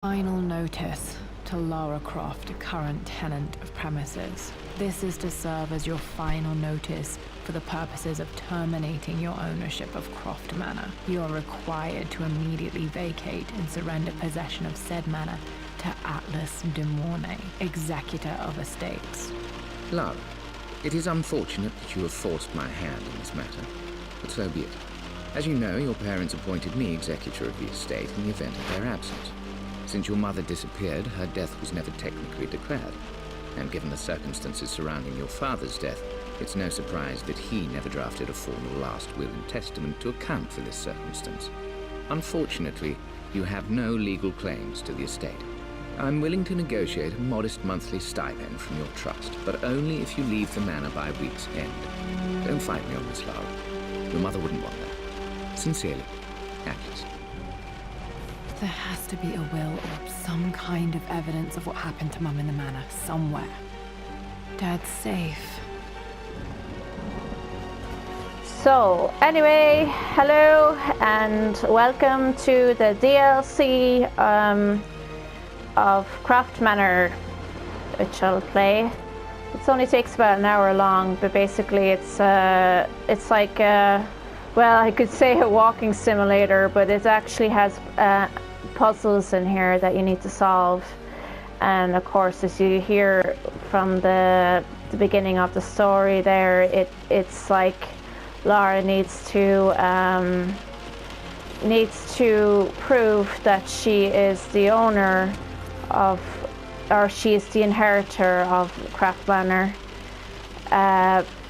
Final notice to Lara Croft, current tenant of premises. This is to serve as your final notice for the purposes of terminating your ownership of Croft Manor. You are required to immediately vacate and surrender possession of said manor to Atlas de Mornay, executor of estates. Lara, it is unfortunate that you have forced my hand in this matter, but so be it. As you know, your parents appointed me executor of the estate in the event of their absence. Since your mother disappeared, her death was never technically declared. And given the circumstances surrounding your father's death, it's no surprise that he never drafted a formal last will and testament to account for this circumstance. Unfortunately, you have no legal claims to the estate. I'm willing to negotiate a modest monthly stipend from your trust, but only if you leave the manor by week's end. Don't fight me on this, Lara. Your mother wouldn't want that. Sincerely, Atlas. There has to be a will or some kind of evidence of what happened to Mum in the manor somewhere. Dad's safe. So, anyway, hello and welcome to the DLC of Croft Manor, which I'll play. It only takes about an hour long, but basically it's like well, I could say a walking simulator, but it actually has puzzles in here that you need to solve. And of course, as you hear from the beginning of the story there, it's like Lara needs to prove that she is the owner of, or she is the inheritor of Croft Manor.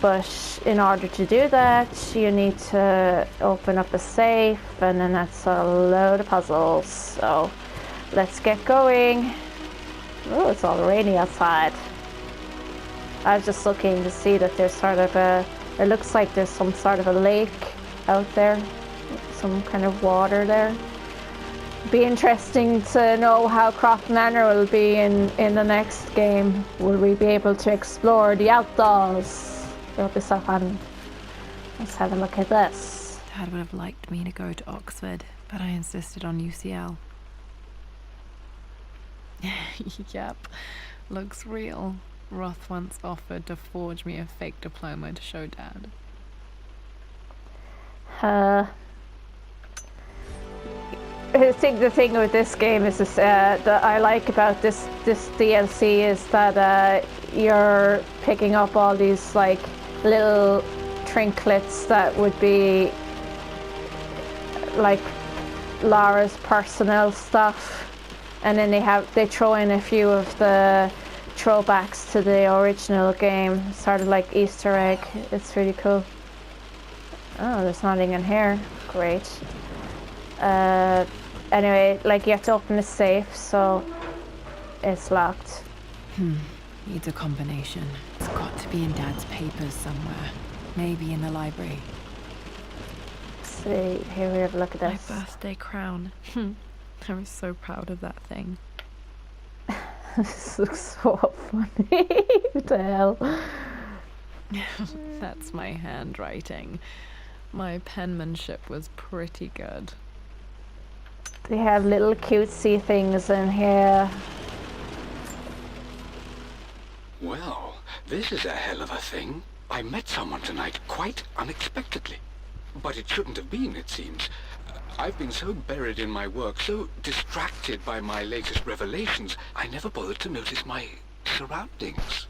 But in order to do that, you need to open up a safe, and then that's a load of puzzles. So let's get going. Oh, it's all rainy outside. I was just looking to see that there's sort of it looks like there's some sort of a lake out there, some kind of water there. Be interesting to know how Croft Manor will be in the next game. Will we be able to explore the outdoors? It'll be so fun. Let's have a look at this. Dad would have liked me to go to Oxford, but I insisted on UCL. Yep, looks real. Roth once offered to forge me a fake diploma to show Dad. I think the thing with this game is that I like about this DLC is that you're picking up all these like little trinkets that would be like Lara's personal stuff, and then they throw in a few of the throwbacks to the original game, sort of like Easter egg. It's really cool. Oh, there's nothing in here. Great. Anyway, like you have to open the safe, so it's locked. Needs a combination. It's got to be in Dad's papers somewhere. Maybe in the library. See, here we have a look at this. My birthday crown. I was so proud of that thing. This looks so funny. What the hell? That's my handwriting. My penmanship was pretty good. They have little cutesy things in here. Well, this is a hell of a thing. I met someone tonight quite unexpectedly. But it shouldn't have been, it seems. I've been so buried in my work, so distracted by my latest revelations, I never bothered to notice my surroundings.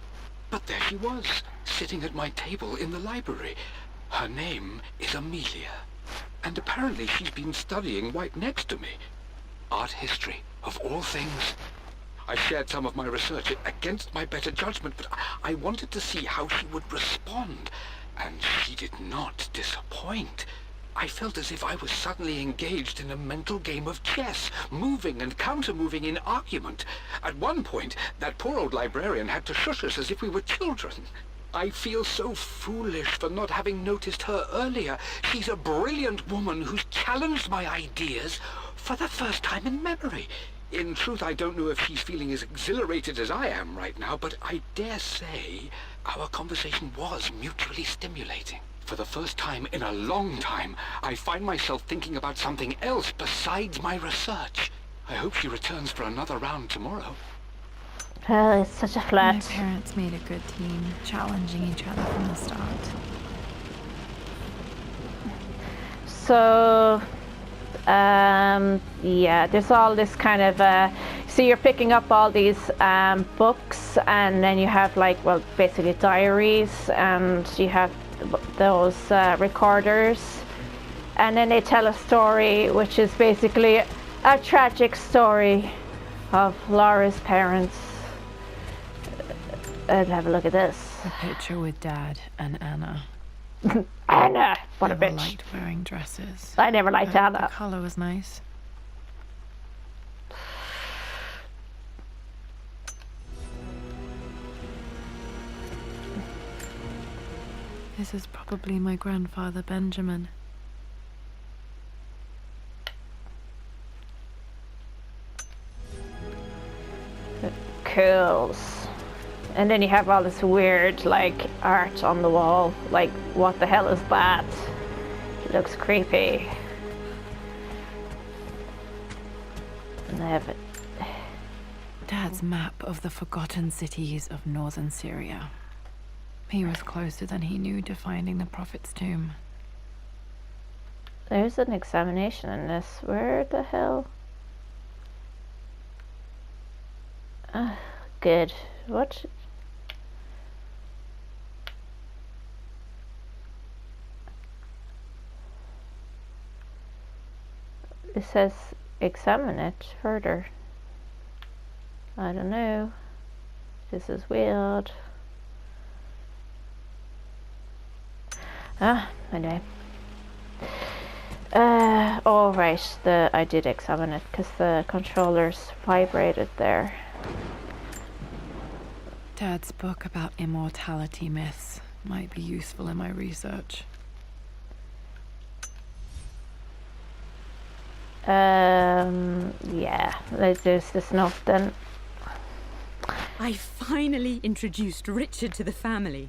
But there she was, sitting at my table in the library. Her name is Amelia. And apparently she's been studying right next to me. Art history, of all things. I shared some of my research against my better judgment, but I wanted to see how she would respond. And she did not disappoint. I felt as if I was suddenly engaged in a mental game of chess, moving and counter-moving in argument. At one point, that poor old librarian had to shush us as if we were children. I feel so foolish for not having noticed her earlier. She's a brilliant woman who's challenged my ideas for the first time in memory. In truth, I don't know if she's feeling as exhilarated as I am right now, but I dare say our conversation was mutually stimulating. For the first time in a long time, I find myself thinking about something else besides my research. I hope she returns for another round tomorrow. Oh, it's such a My flat. parents made a good team, challenging each other from the start. So, yeah, there's all this kind of, so you're picking up all these books, and then you have like, well, basically diaries, and you have those recorders, and then they tell a story, which is basically a tragic story of Laura's parents. Let's have a look at this. A picture with Dad and Anna. Anna, what a Never bitch. liked wearing dresses. I never liked But the Anna. color was nice. This is probably my grandfather Benjamin. Cools. And then you have all this weird, like, art on the wall. Like, what the hell is that? It looks creepy. And they have it. Dad's map of the forgotten cities of northern Syria. He was closer than he knew to finding the Prophet's tomb. There's an examination in this. Where the hell? Good. What? It says examine it further. I don't know. This is weird. Anyway. Oh right, I did examine it because the controllers vibrated there. Dad's book about immortality myths might be useful in my research. Yeah, let's do this enough then. I finally introduced Richard to the family.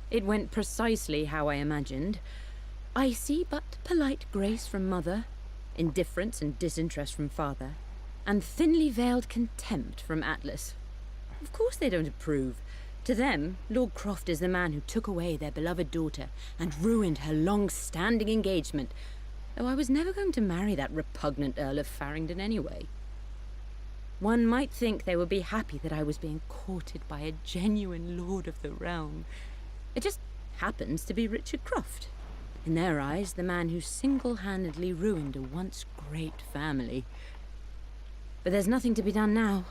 It went precisely how I imagined. I see but polite grace from mother, indifference and disinterest from father, and thinly veiled contempt from Atlas. Of course they don't approve. To them, Lord Croft is the man who took away their beloved daughter and ruined her long-standing engagement, though I was never going to marry that repugnant Earl of Farringdon anyway. One might think they would be happy that I was being courted by a genuine lord of the realm. It just happens to be Richard Croft. In their eyes, the man who single-handedly ruined a once great family. But there's nothing to be done now.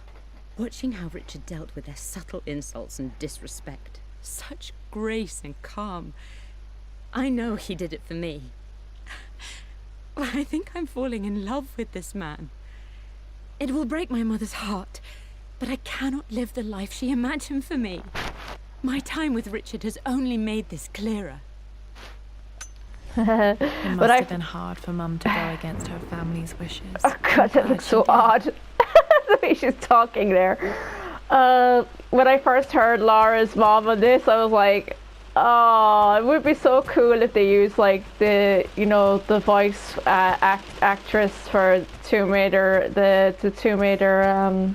Watching how Richard dealt with their subtle insults and disrespect. Such grace and calm. I know he did it for me. I think I'm falling in love with this man. It will break my mother's heart, but I cannot live the life she imagined for me. My time with Richard has only made this clearer. It must But have been hard for Mum to go against her family's wishes. Oh god, that looks so odd. The way she's talking there. When I first heard Laura's mom on this, I was like, oh, it would be so cool if they used like the, you know, the voice actress for Tomb Raider, the Tomb Raider,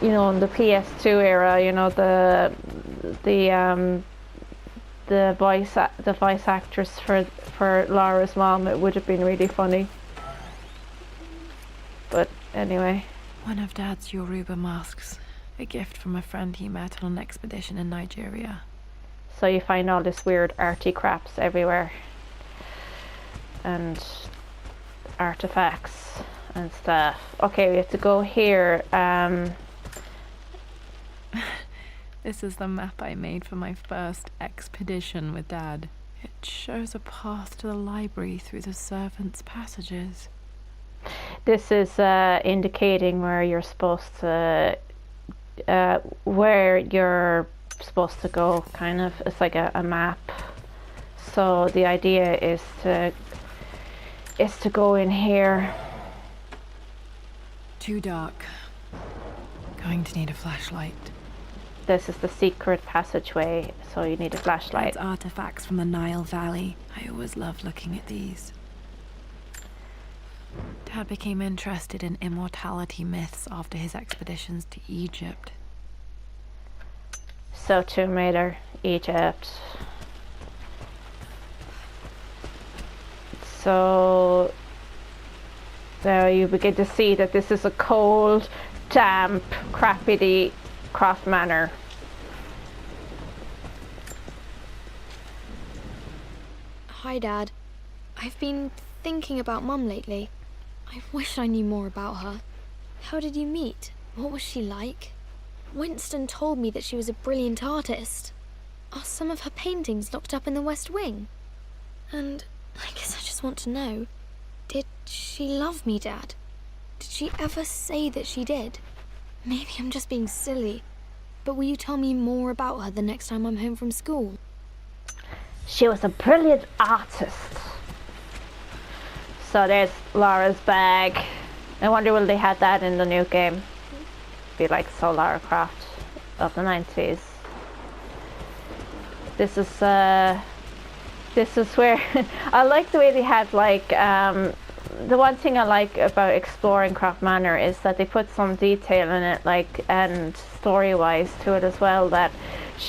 you know, in the PS2 era, you know, the voice actress for Laura's mom. It would have been really funny. But anyway. One of Dad's Yoruba masks, a gift from a friend he met on an expedition in Nigeria. So you find all this weird arty craps everywhere. And artifacts and stuff. Okay, we have to go here. This is the map I made for my first expedition with Dad. It shows a path to the library through the servants' passages. This is indicating where you're supposed to go, kind of. It's like a map. So the idea is to go in here. Too dark. Going to need a flashlight. This is the secret passageway, so you need a flashlight. It's artifacts from the Nile Valley. I always love looking at these. Dad became interested in immortality myths after his expeditions to Egypt. So Tomb Raider, Egypt. So there you begin to see that this is a cold, damp, crappy Croft Manor. Hi, Dad. I've been thinking about Mum lately. I wish I knew more about her. How did you meet? What was she like? Winston told me that she was a brilliant artist. Are some of her paintings locked up in the West Wing? And I guess I just want to know, did she love me, Dad? Did she ever say that she did? Maybe I'm just being silly, but will you tell me more about her the next time I'm home from school? She was a brilliant artist. So there's Laura's bag. I wonder will they have that in the new game? Be like so Lara Croft of the 90s. This is where I like the way they had like the one thing I like about exploring Croft Manor is that they put some detail in it, like, and story-wise to it as well, that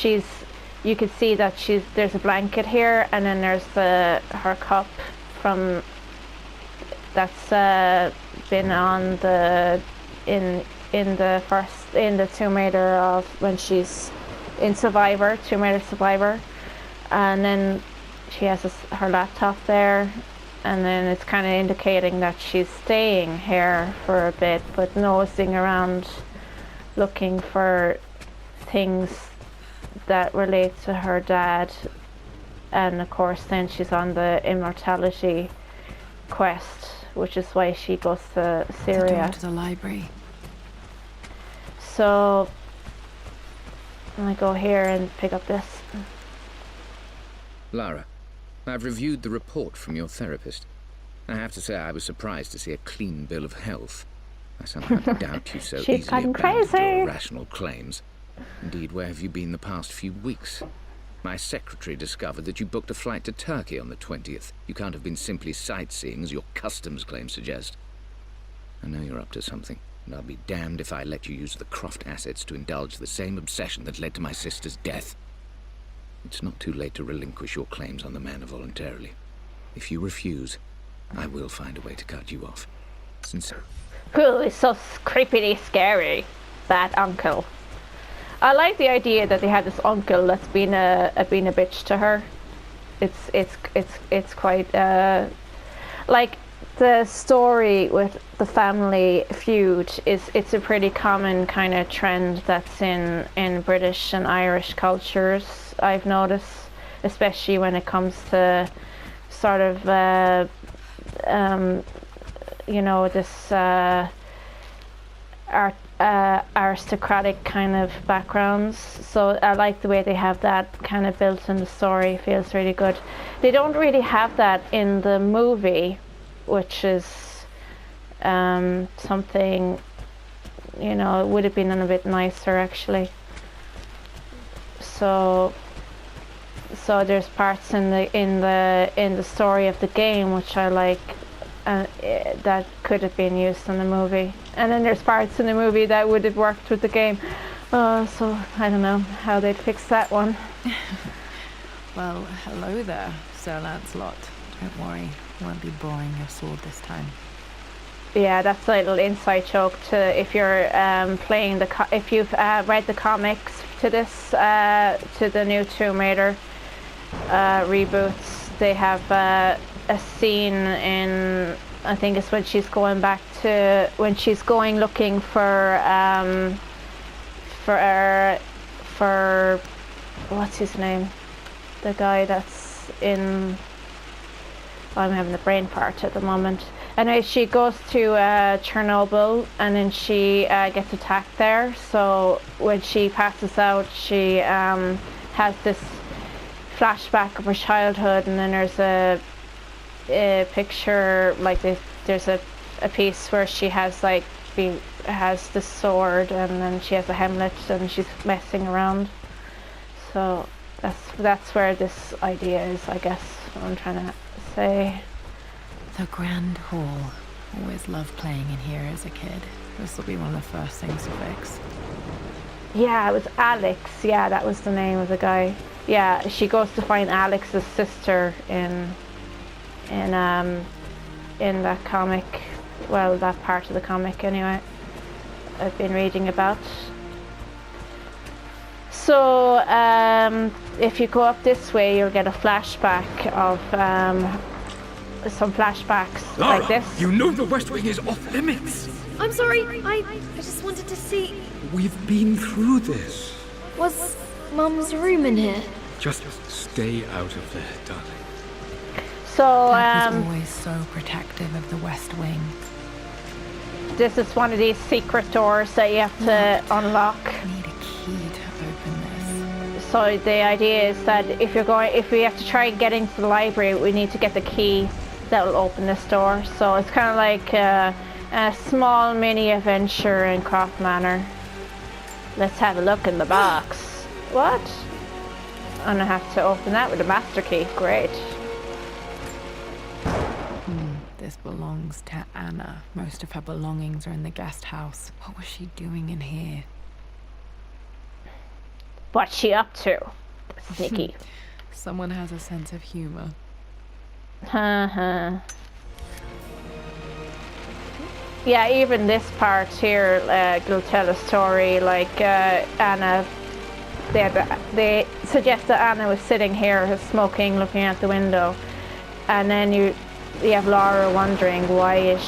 you could see that there's a blanket here, and then there's her cup from that's been on in the Tomb Raider of when she's in Tomb Raider Survivor, and then she has her laptop there, and then it's kind of indicating that she's staying here for a bit, but nosing around, looking for things that relate to her dad, and of course then she's on the immortality quest, which is why she goes to The Syria. door to the library. So I'm gonna go here and pick up this. Lara, I've reviewed the report from your therapist. I have to say I was surprised to see a clean bill of health. I somehow doubt you so She's easily gone abandoned crazy. your irrational claims. Indeed, where have you been the past few weeks? My secretary discovered that you booked a flight to Turkey on the 20th. You can't have been simply sightseeing, as your customs claims suggest. I know you're up to something, and I'll be damned if I let you use the Croft assets to indulge the same obsession that led to my sister's death. It's not too late to relinquish your claims on the manor voluntarily. If you refuse, I will find a way to cut you off. Sincere. Ooh, it's so creepily scary, that uncle. I like the idea that they had this uncle that's been a bitch to her. It's quite like the story with the family feud it's a pretty common kind of trend that's in British and Irish cultures, I've noticed, especially when it comes to sort of this aristocratic kind of backgrounds. So I like the way they have that kind of built in the story. Feels really good. They don't really have that in the movie, which is something, it would have been a bit nicer actually. So there's parts in the story of the game which I like, that could have been used in the movie, and then there's parts in the movie that would have worked with the game. So I don't know how they'd fix that one. Well, hello there, Sir Lancelot. Don't worry, it won't be boring your sword this time. Yeah, that's a little inside joke to if you're playing if you've read the comics to this to the new Tomb Raider reboots. They have a scene in, I think it's when she's going looking for what's his name, the guy that's in, I'm having a brain fart at the moment. Anyway, she goes to Chernobyl, and then she gets attacked there. So when she passes out, she has this flashback of her childhood, and then there's a picture, like there's a piece where she has has the sword, and then she has a helmet, and she's messing around. So that's where this idea is, I guess, what I'm trying to say. The Grand Hall. Always loved playing in here as a kid. This will be one of the first things to fix. Yeah, it was Alex. Yeah, that was the name of the guy. Yeah, she goes to find Alex's sister in that comic. Well, that part of the comic anyway. I've been reading about. So, if you go up this way, you'll get a flashback of some flashbacks Lara, like this. you know the West Wing is off limits. I'm sorry, I just wanted to see. We've been through this. Was Mum's room in here? Just stay out of there, darling. So, Dad was always so protective of the West Wing. this is one of these secret doors that you have to unlock. I need a key to open this. So the idea is that if we have to try and get into the library, we need to get the key that will open this door. So it's kind of like a small mini adventure in Croft Manor. Let's have a look in the box. What? And I have to open that with a master key. Great. This belongs to Anna. Most of her belongings are in the guest house. What was she doing in here? What's she up to? Sneaky. Someone has a sense of humor. Yeah, even this part here will tell a story. Like Anna, they suggest that Anna was sitting here smoking, looking out the window, and then you have Laura wondering why was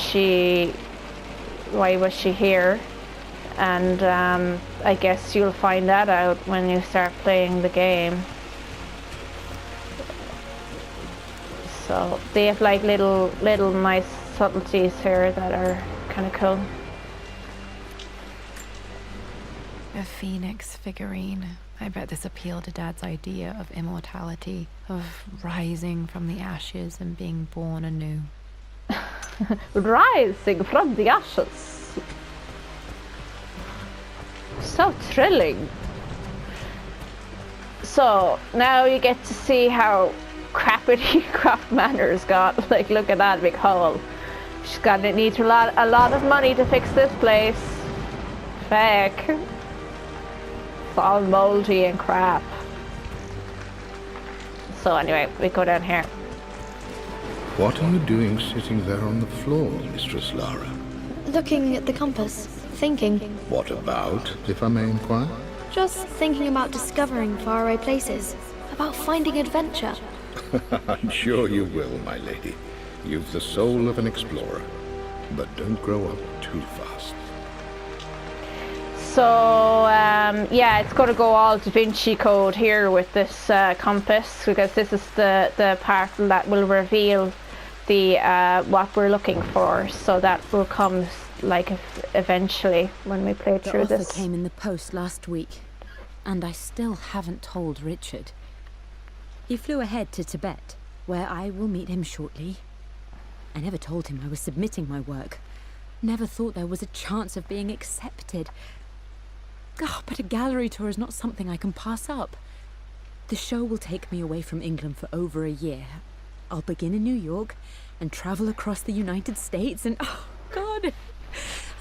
she here, and I guess you'll find that out when you start playing the game. So they have like little nice subtleties here that are kind of cool. A phoenix figurine. I bet this appealed to Dad's idea of immortality, of rising from the ashes and being born anew. Rising from the ashes. So thrilling. So now you get to see how crappy Croft Manor's got. Like, look at that big hole. She's gonna need a lot of money to fix this place. Fake. It's all moldy and crap. So anyway, we go down here. What are you doing sitting there on the floor, Mistress Lara? Looking at the compass, thinking. What about, if I may inquire? Just thinking about discovering faraway places, about finding adventure. I'm sure you will, my lady. You've the soul of an explorer. But don't grow up too fast. So, yeah, it's going to go all Da Vinci Code here with this compass, because this is the part that will reveal the what we're looking for. So that will come like eventually when we play through The this. offer came in the post last week, and I still haven't told Richard. He flew ahead to Tibet, where I will meet him shortly. I never told him I was submitting my work. Never thought there was a chance of being accepted. Oh, but a gallery tour is not something I can pass up. The show will take me away from England for over a year. I'll begin in New York and travel across the United States and... oh, God!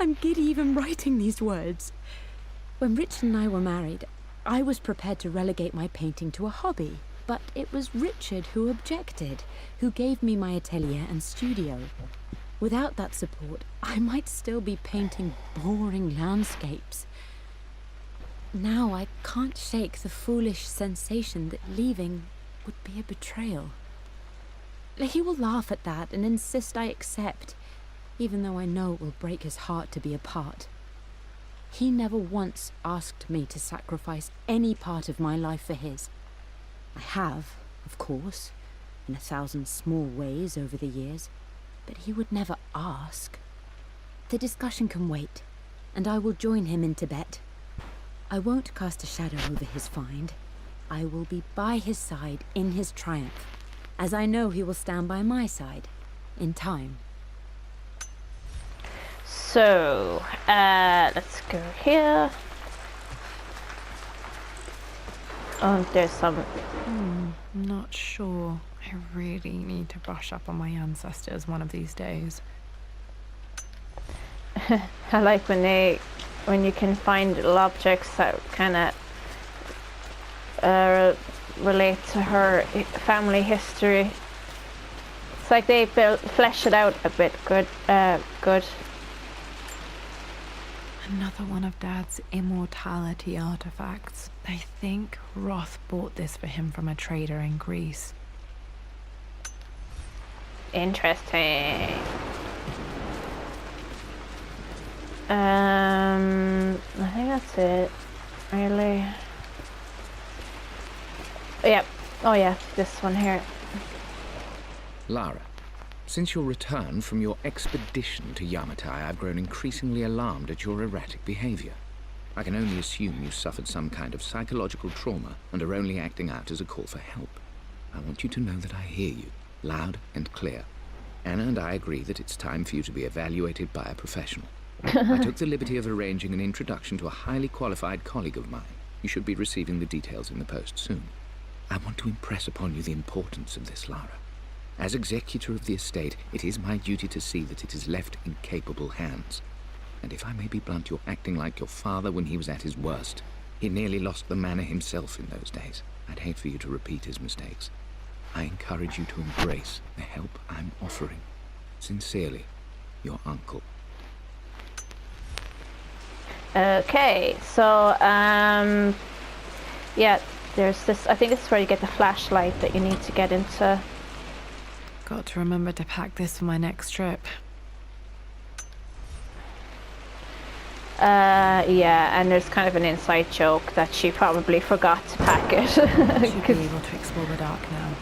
I'm giddy even writing these words. When Richard and I were married, I was prepared to relegate my painting to a hobby. But it was Richard who objected, who gave me my atelier and studio. Without that support, I might still be painting boring landscapes. Now I can't shake the foolish sensation that leaving would be a betrayal. He will laugh at that and insist I accept, even though I know it will break his heart to be apart. He never once asked me to sacrifice any part of my life for his. I have, of course, in 1,000 small ways over the years, but he would never ask. The discussion can wait, and I will join him in Tibet. I won't cast a shadow over his find. I will be by his side in his triumph, as I know he will stand by my side, in time. So, let's go here. Oh, there's some... I'm not sure. I really need to brush up on my ancestors one of these days. I like when you can find little objects that kind of relate to her family history. It's like they flesh it out a bit. Good. Another one of Dad's immortality artifacts. I think Roth bought this for him from a trader in Greece. Interesting. I think that's it. Really. Yep. Oh yeah, this one here. Lara, since your return from your expedition to Yamatai, I've grown increasingly alarmed at your erratic behavior. I can only assume you suffered some kind of psychological trauma and are only acting out as a call for help. I want you to know that I hear you, loud and clear. Anna and I agree that it's time for you to be evaluated by a professional. I took the liberty of arranging an introduction to a highly qualified colleague of mine. You should be receiving the details in the post soon. I want to impress upon you the importance of this, Lara. As executor of the estate, it is my duty to see that it is left in capable hands. And if I may be blunt, you're acting like your father when he was at his worst. He nearly lost the manor himself in those days. I'd hate for you to repeat his mistakes. I encourage you to embrace the help I'm offering. Sincerely, your uncle. Okay, so yeah, there's this. I think this is where you get the flashlight that you need to get into. Got to remember to pack this for my next trip. Yeah, and there's kind of an inside joke that she probably forgot to pack it. Should be able to explore the dark now.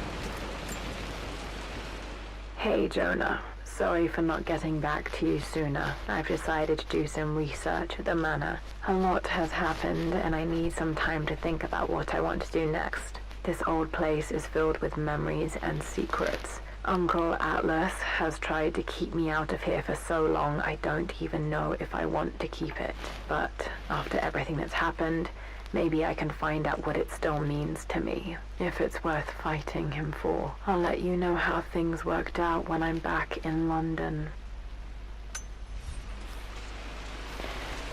Hey, Jonah. Sorry for not getting back to you sooner. I've decided to do some research at the manor. A lot has happened, and I need some time to think about what I want to do next. This old place is filled with memories and secrets. Uncle Atlas has tried to keep me out of here for so long, I don't even know if I want to keep it. But after everything that's happened, maybe I can find out what it still means to me. If it's worth fighting him for. I'll let you know how things worked out when I'm back in London.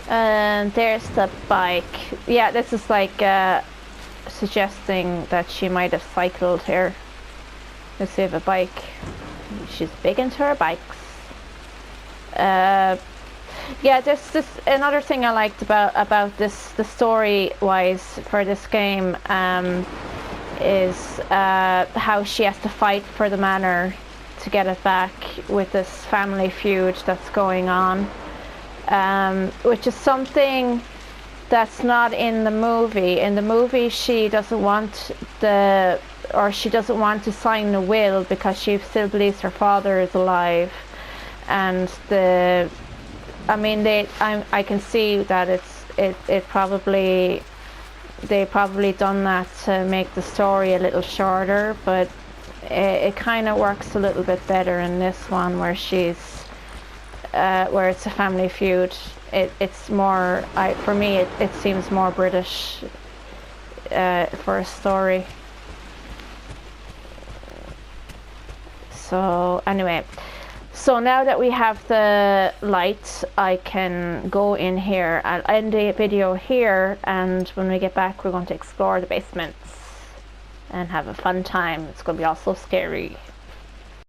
And there's the bike. Yeah, this is like suggesting that she might have cycled here. Let's see if a bike. She's big into her bikes. Yeah, there's this another thing I liked about this, the story wise for this game, is how she has to fight for the manor to get it back with this family feud that's going on, which is something that's not in the movie. In the movie, she doesn't want to sign the will because she still believes her father is alive, and I can see that they probably done that to make the story a little shorter, but it kind of works a little bit better in this one where where it's a family feud. It's more, for me, it seems more British for a story. So anyway, so now that we have the light, I can go in here. I'll end the video here, and when we get back, we're going to explore the basements and have a fun time. It's going to be also scary.